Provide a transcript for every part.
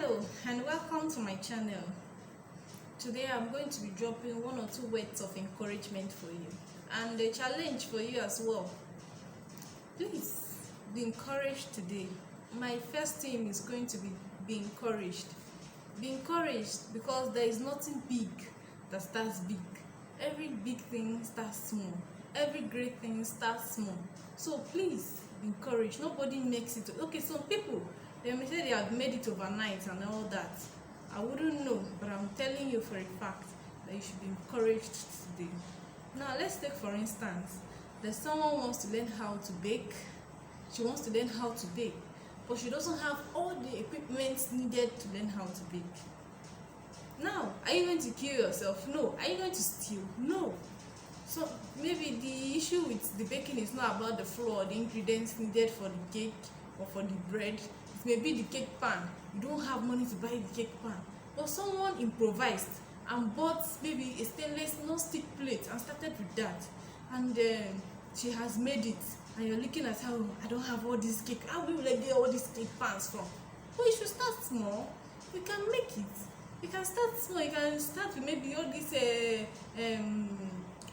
Hello and welcome to my channel. Today I'm going to be dropping one or two words of encouragement for you and a challenge for you as well. Please be encouraged today. My first theme is going to be encouraged. Be encouraged because there is nothing big that starts big. Every big thing starts small. Every great thing starts small. So please be encouraged. Nobody makes it. Okay, some people, they may say they have made it overnight and all that. I wouldn't know, but I'm telling you for a fact that you should be encouraged today. Now let's take for instance, that someone wants to learn how to bake. She wants to learn how to bake, but she doesn't have all the equipment needed to learn how to bake. Now, are you going to kill yourself? No. Are you going to steal? No. So maybe the issue with the baking is not about the flour, the ingredients needed for the cake or for the bread. It may be the cake pan. You don't have money to buy the cake pan, but someone improvised and bought maybe a stainless non-stick plate and started with that, and she has made it, and you're looking at how I don't have all this cake. How will I get all these cake pans from? Well, you should start small. You can make it. You can start small. You can start with maybe all these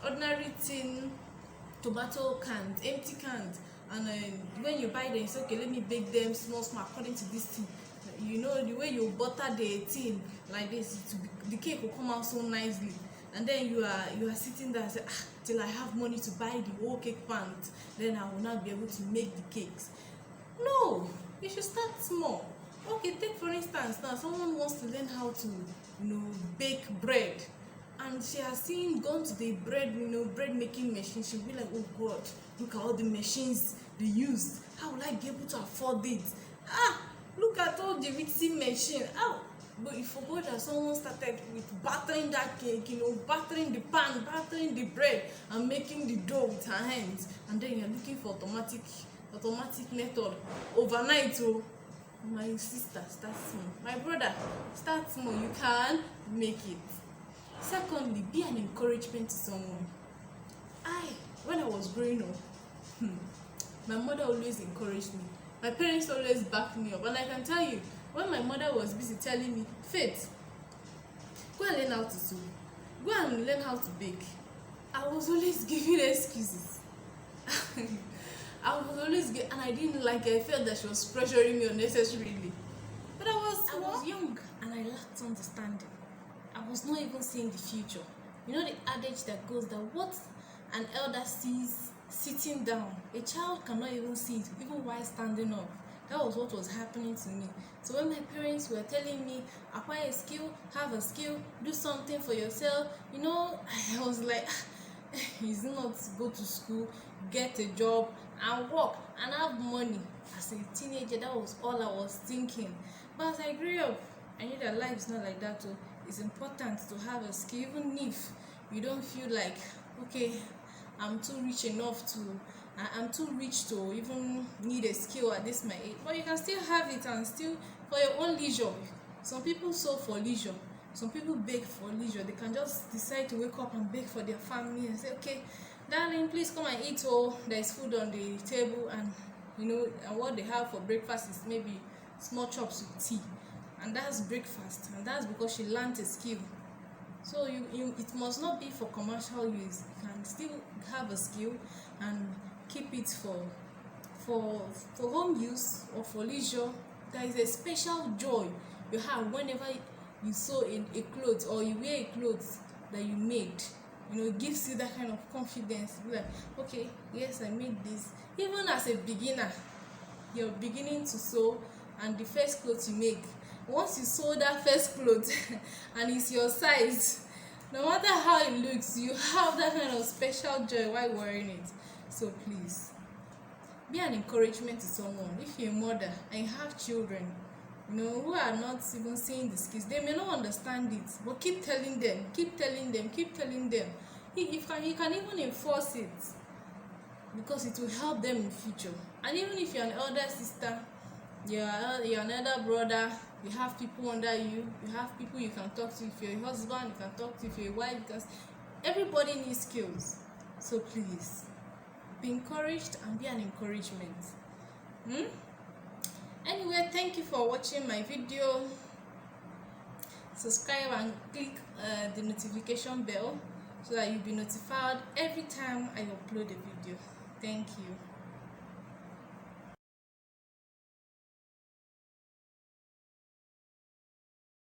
ordinary tin tomato cans, empty cans, and when you buy them, you say, okay, let me bake them small according to this thing. You know, the way you butter the tin like this, the cake will come out so nicely. And then you are sitting there and say, till I have money to buy the whole cake pan, then I will not be able to make the cakes. No, you should start small. Okay, take for instance now, someone wants to learn how to bake bread, and she has gone to the bread making machine. She'll be like, oh God, look at all the machines they used. How will I be able to afford it? Look at all the mixing machine. But you forgot that someone started with battering that cake, battering the pan, battering the bread, and making the dough with her hands. And then you're looking for automatic method overnight. My sister, start small. My brother, start small. You can make it. Secondly, be an encouragement to someone. When I was growing up, my mother always encouraged me. My parents always backed me up. And I can tell you, when my mother was busy telling me, Faith, go and learn how to sew, go and learn how to bake, I was always giving excuses. I was always and I didn't like it. I felt that she was pressuring me unnecessarily. But I was young and I lacked understanding. I was not even seeing the future. You know the adage that goes that what an elder sees sitting down, a child cannot even see it, even while standing up. That was what was happening to me. So when my parents were telling me, acquire a skill, have a skill, do something for yourself, I was like, is it not go to school, get a job, and work, and have money? As a teenager, that was all I was thinking. But as I grew up, I knew that life is not like that. So it's important to have a skill, even if you don't feel like, okay, I'm too rich to even need a skill at this my age. But you can still have it and still for your own leisure. Some people sew for leisure. Some people bake for leisure. They can just decide to wake up and bake for their family and say, okay, darling, please come and eat. There's food on the table, and and what they have for breakfast is maybe small chops with tea, and that's breakfast. And that's because she learned a skill. So it must not be for commercial use. You can still have a skill and keep it for home use or for leisure. There is a special joy you have whenever you sew a clothes or you wear a clothes that you made. It gives you that kind of confidence. You're like, okay, yes, I made this. Even as a beginner, you're beginning to sew, and the first clothes you make, once you sew that first clothes and it's your size, no matter how it looks, you have that kind of special joy while wearing it. So please, be an encouragement to someone. If you're a mother and you have children, who are not even seeing the skills, they may not understand it, but keep telling them. You can even enforce it, because it will help them in the future. And even if you're an elder sister, you're an elder brother, you have people under you, you have people you can talk to. If you're a husband, you can talk to. If you're a wife, because everybody needs skills. So please, be encouraged and be an encouragement. Anyway, thank you for watching my video. subscribe and click the notification bell so that you'll be notified every time I upload a video. Thank you.